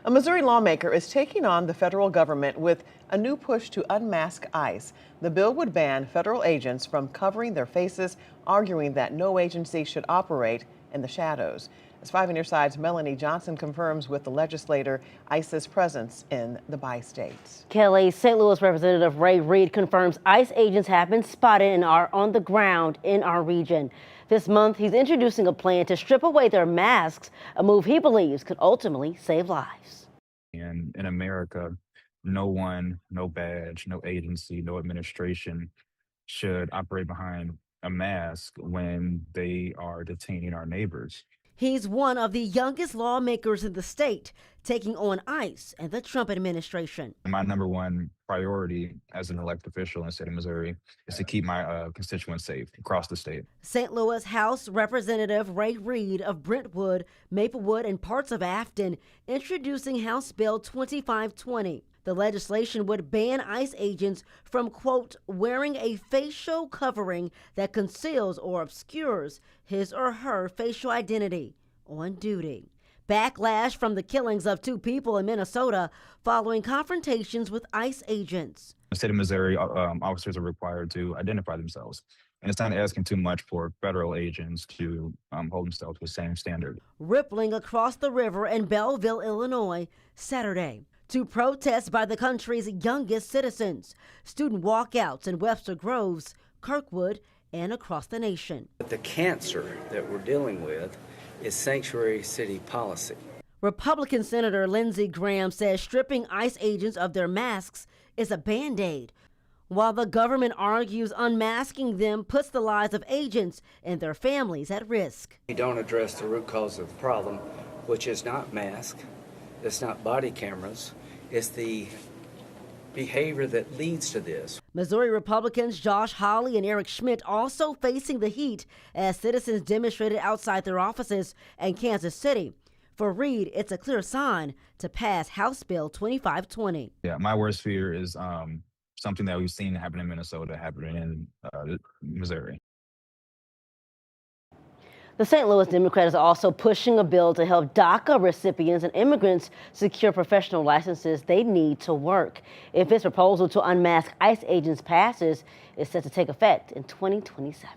A Missouri lawmaker is taking on the federal government with a new push to unmask ICE. The bill would ban federal agents from covering their faces, arguing that no agency should operate in the shadows. As 5 on your side's Melanie Johnson confirms with the legislator ICE's presence in the bi-state. Kelly, St. Louis Representative Ray Reed confirms ICE agents have been spotted and are on the ground in our region. This month, he's introducing a plan to strip away their masks, a move he believes could ultimately save lives. And in America, no one, no badge, no agency, no administration should operate behind a mask when they are detaining our neighbors. He's one of the youngest lawmakers in the state, taking on ICE and the Trump administration. My number one priority as an elected official in the state of Missouri is to keep my constituents safe across the state. St. Louis House Representative Ray Reed of Brentwood, Maplewood, and parts of Afton introducing House Bill 2520. The legislation would ban ICE agents from, quote, wearing a facial covering that conceals or obscures his or her facial identity on duty. Backlash from the killings of 2 people in Minnesota following confrontations with ICE agents. In the state of Missouri, officers are required to identify themselves. And it's not asking too much for federal agents to hold themselves to the same standard. Rippling across the river in Belleville, Illinois, Saturday. 2 protests by the country's youngest citizens. Student walkouts in Webster Groves, Kirkwood, and across the nation. The cancer that we're dealing with is sanctuary city policy. Republican Senator Lindsey Graham says stripping ICE agents of their masks is a Band-Aid, while the government argues unmasking them puts the lives of agents and their families at risk. We don't address the root cause of the problem, which is not masks, it's not body cameras, it's the behavior that leads to this. Missouri Republicans Josh Hawley and Eric Schmidt also facing the heat as citizens demonstrated outside their offices in Kansas City. For Reed, it's a clear sign to pass House Bill 2520. Yeah, my worst fear is something that we've seen happen in Minnesota happening in Missouri. The St. Louis Democrat is also pushing a bill to help DACA recipients and immigrants secure professional licenses they need to work. If his proposal to unmask ICE agents passes, it's set to take effect in 2027.